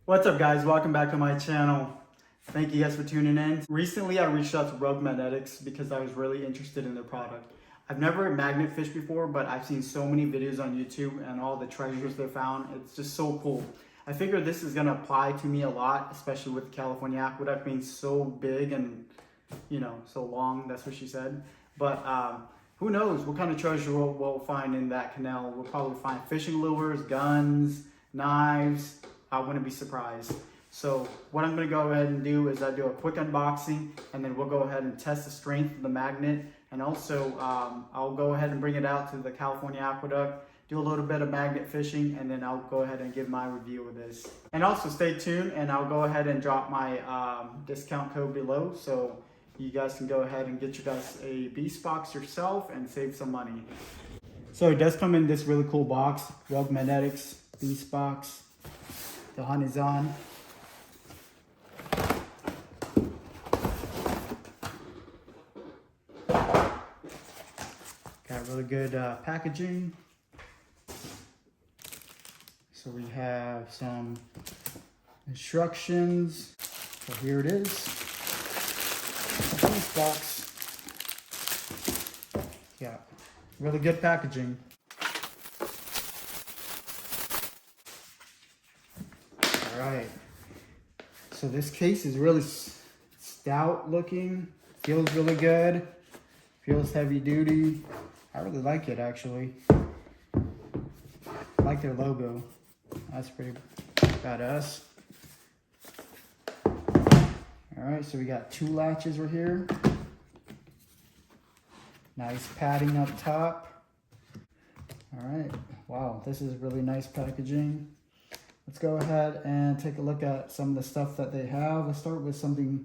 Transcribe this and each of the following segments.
What's up guys, welcome back to my channel. Thank you guys for tuning in. Recently I reached out to Rogue Magnetics because I was really interested in their product. I've never magnet fished before, but I've seen so many videos on YouTube and all the treasures they found. It's just so cool. I figure this is gonna apply to me a lot, especially with the California Aqueduct being so big and so long, that's what she said. But who knows what kind of treasure we'll find in that canal. We'll probably find fishing lures, guns, knives. I wouldn't be surprised. So what I'm gonna go ahead and do is I do a quick unboxing and then we'll go ahead and test the strength of the magnet. And also I'll go ahead and bring it out to the California Aqueduct, do a little bit of magnet fishing, and then I'll go ahead and give my review of this. And also stay tuned and I'll go ahead and drop my discount code below. So you guys can go ahead and get you guys a beast box yourself and save some money. So it does come in this really cool box, Rogue Magnetics beast box. The hunt is on. Got really good packaging. So we have some instructions. So here it is. This box. Yeah, really good packaging. Alright, so this case is really stout looking, feels really good, feels heavy duty. I really like it actually. I like their logo, that's pretty badass. Alright, so we got two latches right here. Nice padding up top. Alright, wow, this is really nice packaging. Let's go ahead and take a look at some of the stuff that they have. Let's start with the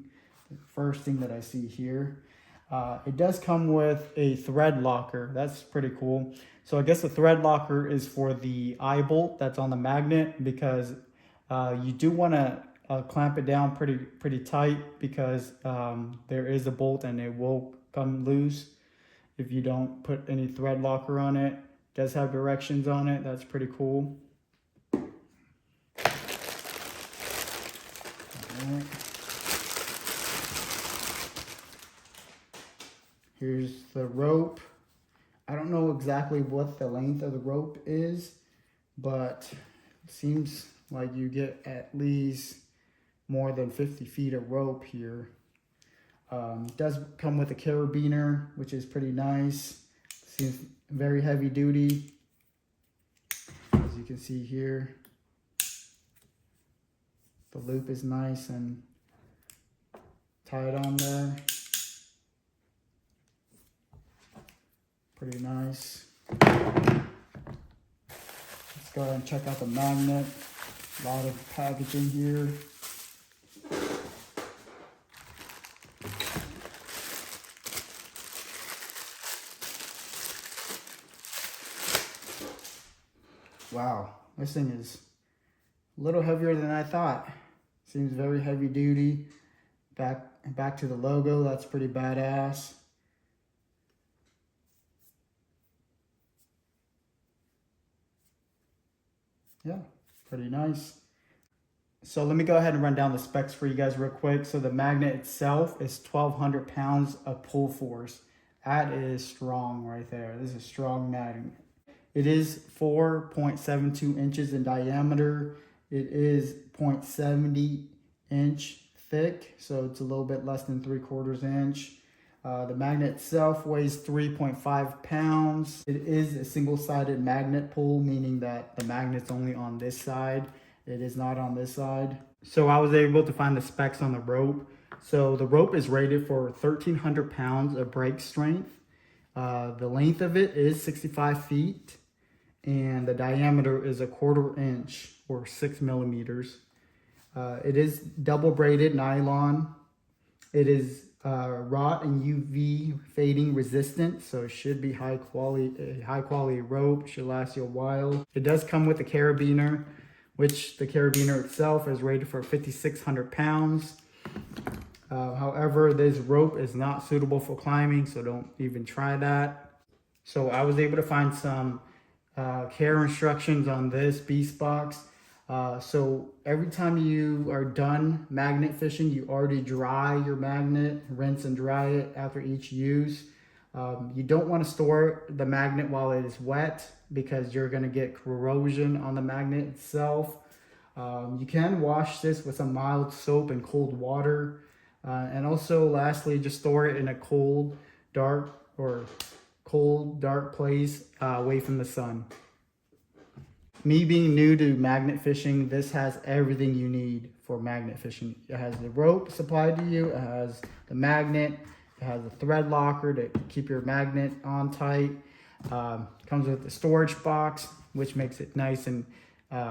first thing that I see here. It does come with a thread locker. That's pretty cool. So I guess the thread locker is for the eye bolt that's on the magnet, because you do want to clamp it down pretty tight, because there is a bolt and it will come loose if you don't put any thread locker on it. It does have directions on it. That's pretty cool. Here's the rope. I don't know exactly what the length of the rope is, but it seems like you get at least more than 50 feet of rope here. It does come with a carabiner, which is pretty nice. Seems very heavy duty, as you can see here. The loop is nice and tied on there. Pretty nice. Let's go ahead and check out the magnet. A lot of packaging here. Wow, this thing is a little heavier than I thought. Seems very heavy duty. Back to the logo, that's pretty badass. Yeah, pretty nice. So let me go ahead and run down the specs for you guys real quick. So the magnet itself is 1,200 pounds of pull force. That is strong right there. This is a strong magnet. It is 4.72 inches in diameter. It is 0.70 inch thick, so it's a little bit less than 3/4 inch. The magnet itself weighs 3.5 pounds. It is a single-sided magnet pull, meaning that the magnet's only on this side. It is not on this side. So I was able to find the specs on the rope. So the rope is rated for 1,300 pounds of break strength. The length of it is 65 feet. And the diameter is 1/4 inch or 6 millimeters. It is double braided nylon. It is rot and UV fading resistant, so it should be high quality rope. Should last you a while. It does come with a carabiner, which the carabiner itself is rated for 5,600 pounds. However, this rope is not suitable for climbing, so don't even try that. So I was able to find some care instructions on this beast box. So every time you are done magnet fishing, you already dry your magnet, rinse and dry it after each use. You don't want to store the magnet while it is wet because you're going to get corrosion on the magnet itself. You can wash this with some mild soap and cold water. And also lastly, just store it in a cold, dark place away from the sun. Me being new to magnet fishing, this has everything you need for magnet fishing. It has the rope supplied to you, it has the magnet, it has a thread locker to keep your magnet on tight. Comes with the storage box, which makes it nice and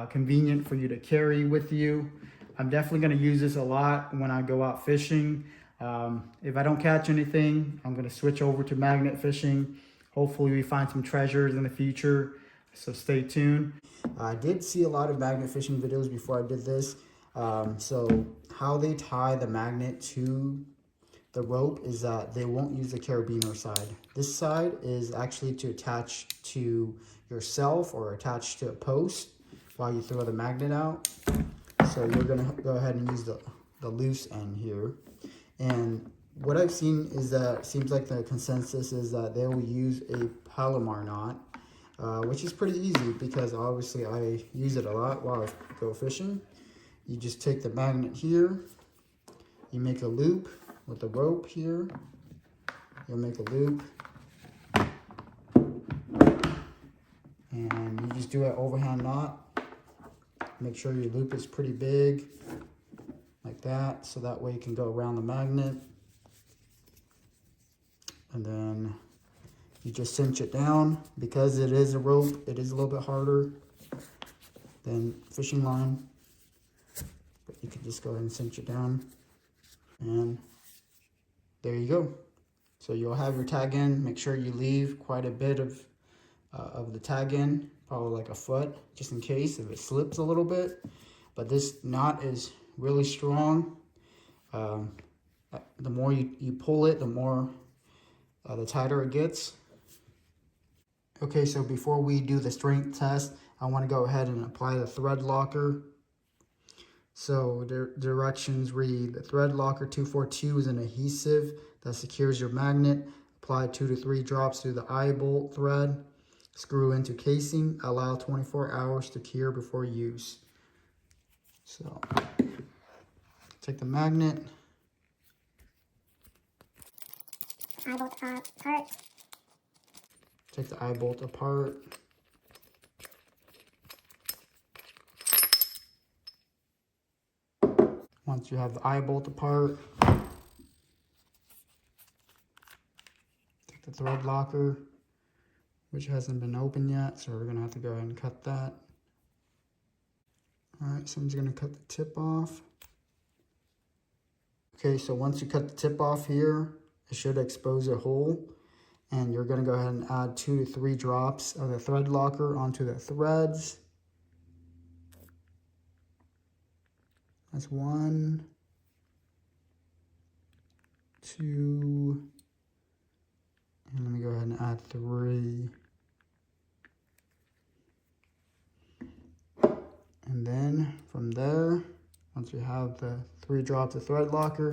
convenient for you to carry with you. I'm definitely going to use this a lot when I go out fishing. If I don't catch anything, I'm going to switch over to magnet fishing. Hopefully we find some treasures in the future, so stay tuned. I did see a lot of magnet fishing videos before I did this. So how they tie the magnet to the rope is that they won't use the carabiner side. This side is actually to attach to yourself or attach to a post while you throw the magnet out. So you're gonna go ahead and use the loose end here. And what I've seen is that it seems like the consensus is that they will use a Palomar knot, which is pretty easy because obviously I use it a lot while I go fishing. You just take the magnet here, you make a loop with the rope here, you'll make a loop, and you just do an overhand knot. Make sure your loop is pretty big, like that, so that way you can go around the magnet. And then you just cinch it down. Because it is a rope, it is a little bit harder than fishing line. But you can just go ahead and cinch it down. And there you go. So you'll have your tag end. Make sure you leave quite a bit of the tag end, probably like a foot, just in case if it slips a little bit. But this knot is really strong. The more you pull it, the more the tighter it gets. Okay, so before we do the strength test, I want to go ahead and apply the thread locker. So the directions read, the thread locker 242 is an adhesive that secures your magnet. Apply 2 to 3 drops through the eye bolt thread. Screw into casing. Allow 24 hours to cure before use. So take the magnet. Eye bolt apart. Take the eye bolt apart. Once you have the eye bolt apart, take the thread locker, which hasn't been opened yet, so we're gonna have to go ahead and cut that. All right, so I'm just gonna cut the tip off. Okay, so once you cut the tip off here, it should expose a hole. And you're gonna go ahead and add 2 to 3 drops of the thread locker onto the threads. That's 1, 2, and let me go ahead and add 3. And then from there, once you have the 3 drops of thread locker,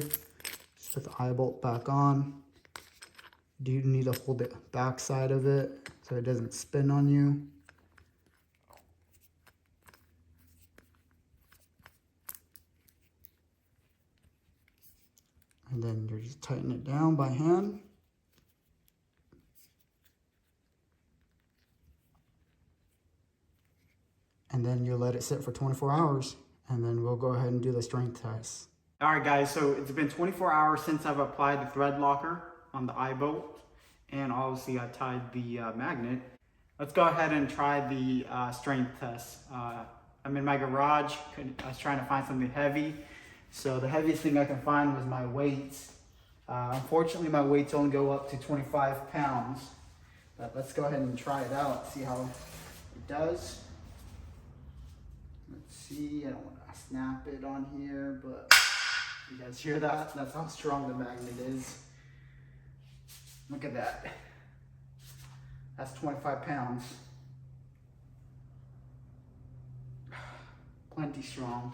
just put the eye bolt back on. You do need to hold the back side of it so it doesn't spin on you. And then you're just tighten it down by hand. And then you let it sit for 24 hours. And then we'll go ahead and do the strength test. All right, guys, so it's been 24 hours since I've applied the thread locker on the eye bolt. And obviously I tied the magnet. Let's go ahead and try the strength test. I'm in my garage. I was trying to find something heavy. So the heaviest thing I can find was my weights. Unfortunately, my weights only go up to 25 pounds. But let's go ahead and try it out, see how it does. Let's see, I don't want to snap it on here, but you guys hear that? That's how strong the magnet is. Look at that. That's 25 pounds. plenty strong.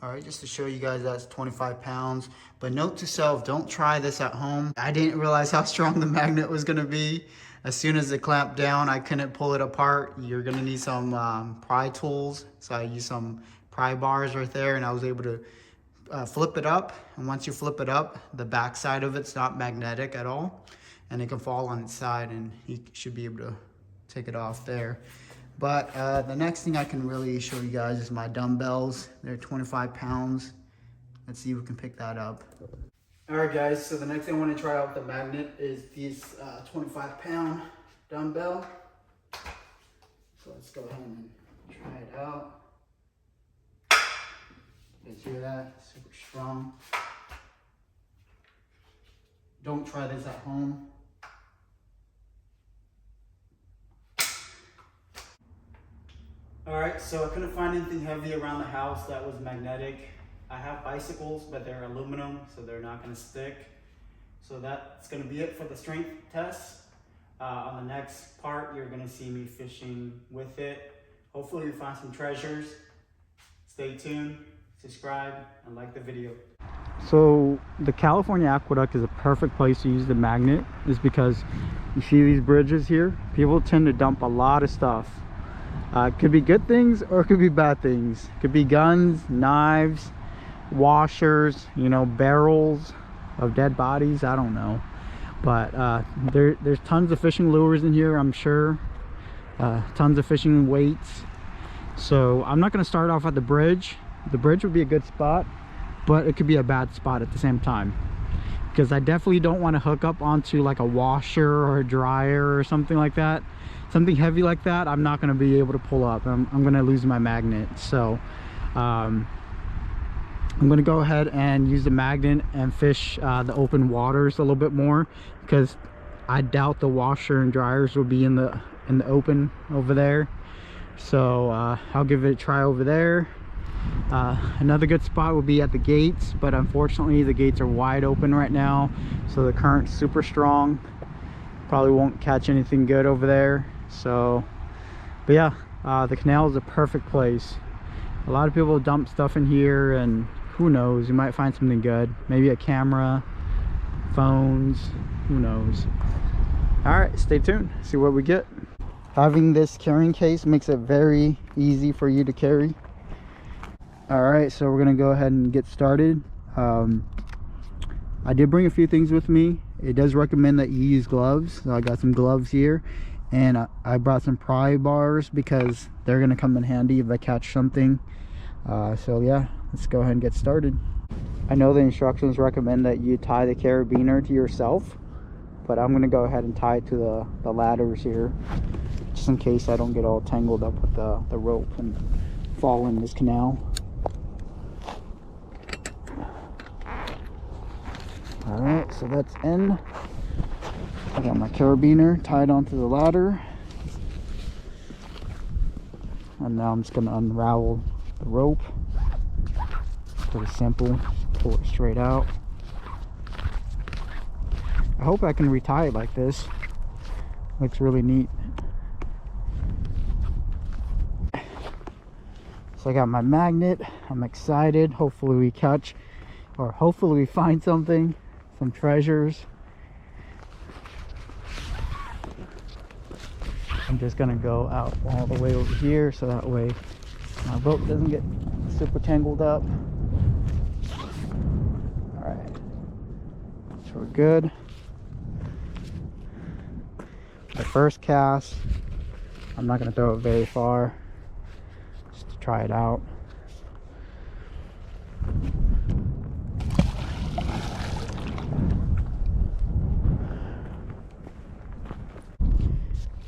All right, just to show you guys that's 25 pounds. But note to self, don't try this at home. I didn't realize how strong the magnet was gonna be. As soon as it clamped down, I couldn't pull it apart. You're gonna need some pry tools. So I used some pry bars right there, and I was able to flip it up. And once you flip it up, the back side of it's not magnetic at all. And it can fall on its side, and you should be able to take it off there. But the next thing I can really show you guys is my dumbbells. They're 25 pounds. Let's see if we can pick that up. All right, guys, so the next thing I want to try out with the magnet is these 25-pound dumbbell. So let's go ahead and try it out. You guys hear that? Super strong. Don't try this at home. All right, so I couldn't find anything heavy around the house that was magnetic. I have bicycles, but they're aluminum, so they're not gonna stick. So that's gonna be it for the strength test. On the next part, you're gonna see me fishing with it. Hopefully we find some treasures. Stay tuned, subscribe, and like the video. So the California Aqueduct is a perfect place to use the magnet, is because you see these bridges here? People tend to dump a lot of stuff. It could be good things or it could be bad things. It could be guns, knives, washers, you know, barrels of dead bodies. I don't know. But there's tons of fishing lures in here, I'm sure. Tons of fishing weights. So I'm not going to start off at the bridge. The bridge would be a good spot, but it could be a bad spot at the same time. Because I definitely don't want to hook up onto like a washer or a dryer or something like that. Something heavy like that, I'm not going to be able to pull up. I'm going to lose my magnet. So I'm going to go ahead and use the magnet and fish the open waters a little bit more, because I doubt the washer and dryers will be in the open over there. So I'll give it a try over there. Another good spot will be at the gates, but unfortunately the gates are wide open right now, so the current's super strong. Probably won't catch anything good over there. So, but yeah, the canal is a perfect place. A lot of people dump stuff in here, and who knows, you might find something good. Maybe a camera, phones, who knows. All right, stay tuned, see what we get. Having this carrying case makes it very easy for you to carry. All right, so we're gonna go ahead and get started. I did bring a few things with me. It does recommend that you use gloves, so I got some gloves here, and I brought some pry bars because they're gonna come in handy if I catch something. So yeah, let's go ahead and get started. I know the instructions recommend that you tie the carabiner to yourself, but I'm gonna go ahead and tie it to the ladders here, just in case I don't get all tangled up with the rope and fall in this canal. All right, so that's in. I got my carabiner tied onto the ladder, and now I'm just gonna unravel the rope. Pretty simple, just pull it straight out. I hope I can retie it like this. Looks really neat. So I got my magnet. I'm excited. Hopefully we catch, or hopefully we find something, some treasures. I'm just gonna go out all the way over here so that way my boat doesn't get super tangled up. All right, so we're good. The first cast, I'm not gonna throw it very far, just to try it out.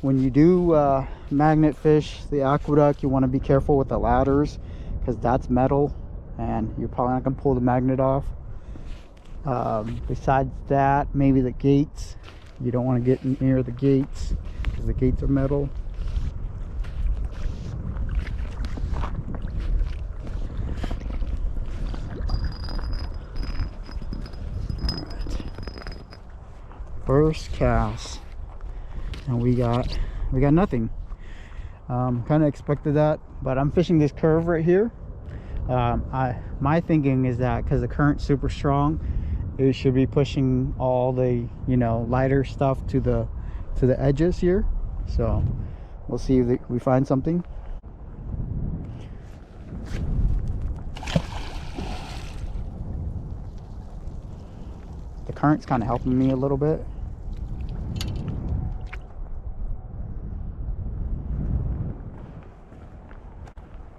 When you do magnet fish the Aqueduct, you want to be careful with the ladders, because that's metal and you're probably not going to pull the magnet off. Besides that, maybe the gates. You don't want to get near the gates because the gates are metal. Alright. First cast. And we got nothing. Kind of expected that, but I'm fishing this curve right here. My thinking is that because the current's super strong, it should be pushing all the, you know, lighter stuff to the edges here. So we'll see if we find something. The current's kind of helping me a little bit.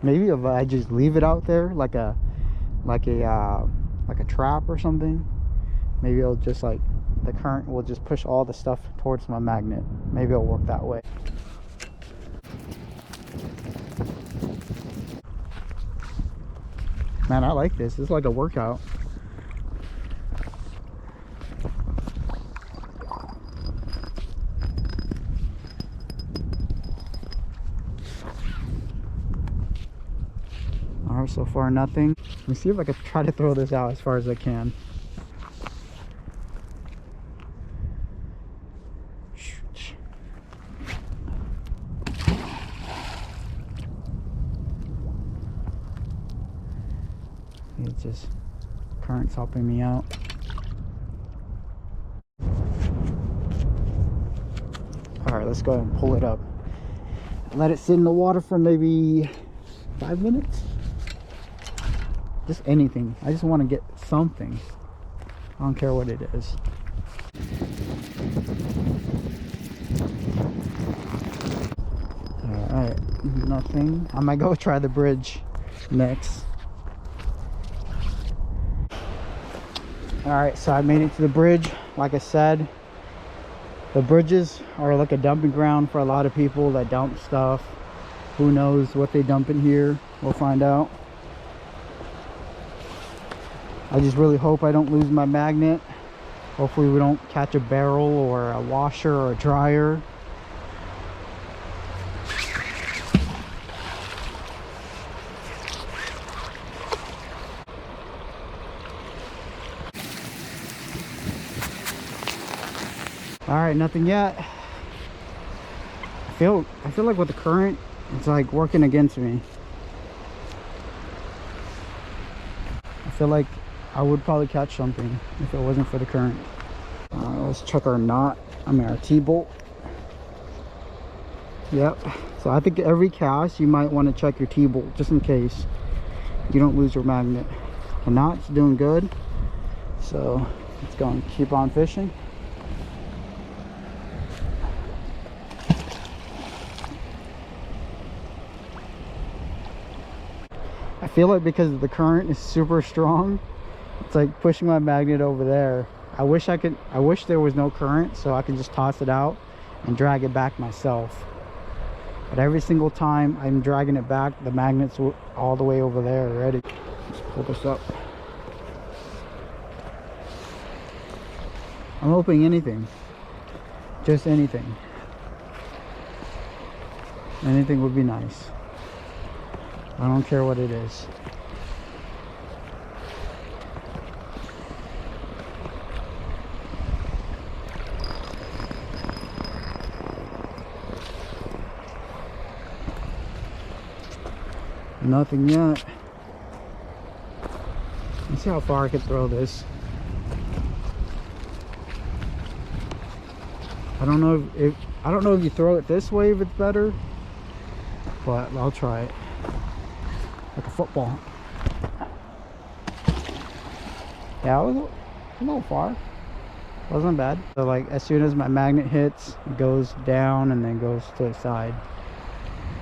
Maybe if I just leave it out there like a trap or something, maybe it'll just, like, the current will just push all the stuff towards my magnet. Maybe it'll work that way. Man, I like this. It's like a workout. Alright, so far nothing. Let me see if I can try to throw this out as far as I can. It's just current's helping me out. Alright, let's go ahead and pull it up. Let it sit in the water for maybe 5 minutes. Just anything. I just want to get something. I don't care what it is. Alright, nothing. I might go try the bridge next. Alright, so I made it to the bridge. Like I said, the bridges are like a dumping ground for a lot of people that dump stuff. Who knows what they dump in here? We'll find out. I just really hope I don't lose my magnet. Hopefully we don't catch a barrel or a washer or a dryer. All right, nothing yet. I feel like with the current, it's like working against me. I feel like I would probably catch something if it wasn't for the current. Let's check our knot. I mean our T-bolt. Yep. So I think every cast you might want to check your T-bolt just in case you don't lose your magnet. The knot's doing good, so let's go and keep on fishing. I feel like because the current is super strong, it's like pushing my magnet over there. I wish there was no current so I could just toss it out and drag it back myself. But every single time I'm dragging it back, the magnet's all the way over there already. Let's pull this up. I'm hoping anything. Just anything. Anything would be nice. I don't care what it is. Nothing yet. Let's see how far I can throw this. I don't know if you throw it this way if it's better, but I'll try it. Like a football. Yeah, it was a little far. Wasn't bad. So like as soon as my magnet hits, it goes down and then goes to the side.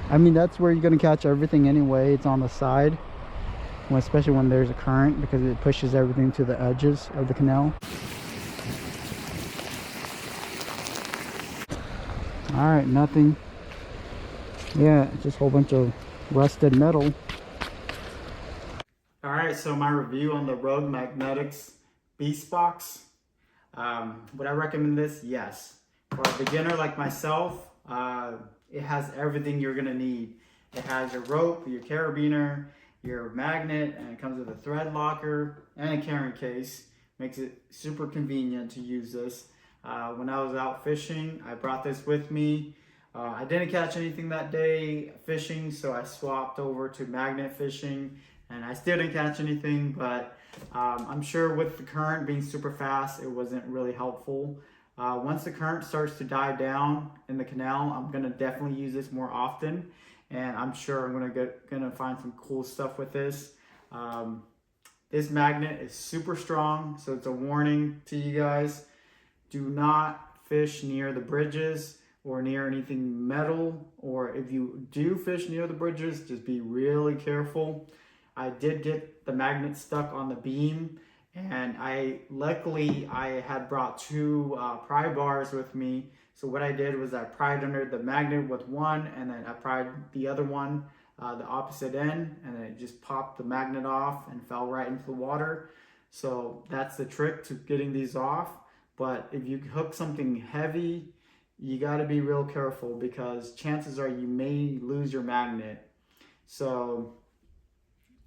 I mean, that's where you're gonna catch everything anyway. It's on the side, especially when there's a current, because it pushes everything to the edges of the canal. All right, nothing. Yeah, just a whole bunch of rusted metal. All right, so my review on the Rogue Magnetics Beast Box. Would I recommend this? Yes. For a beginner like myself, it has everything you're gonna need. It has your rope, your carabiner, your magnet, and it comes with a thread locker and a carrying case. Makes it super convenient to use this. When I was out fishing, I brought this with me. I didn't catch anything that day fishing, so I swapped over to magnet fishing, and I still didn't catch anything, but I'm sure with the current being super fast, it wasn't really helpful. Once the current starts to die down in the canal, I'm gonna definitely use this more often, and I'm sure I'm gonna find some cool stuff with this. This magnet is super strong, so it's a warning to you guys. Do not fish near the bridges or near anything metal, or if you do fish near the bridges, just be really careful. I did get the magnet stuck on the beam, and luckily I had brought two pry bars with me. So what I did was I pried under the magnet with one, and then I pried the other one the opposite end, and then it just popped the magnet off and fell right into the water. So that's the trick to getting these off. But if you hook something heavy, you got to be real careful, because chances are you may lose your magnet. So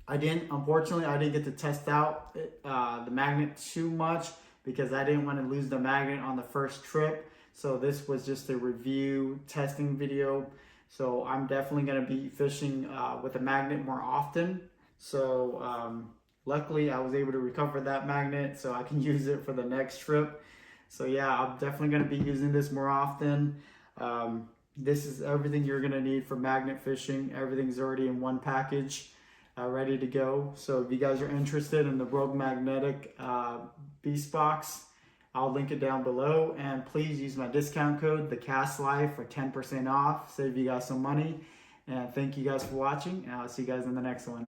unfortunately, I didn't get to test out the magnet too much, because I didn't want to lose the magnet on the first trip. So this was just a review testing video. So I'm definitely going to be fishing with a magnet more often. So luckily I was able to recover that magnet, so I can use it for the next trip. So yeah, I'm definitely going to be using this more often. This is everything you're going to need for magnet fishing. Everything's already in one package, ready to go. So if you guys are interested in the Rogue Magnetic Beast Box, I'll link it down below. And please use my discount code, TheCastLife, for 10% off. Save you guys some money. And thank you guys for watching. And I'll see you guys in the next one.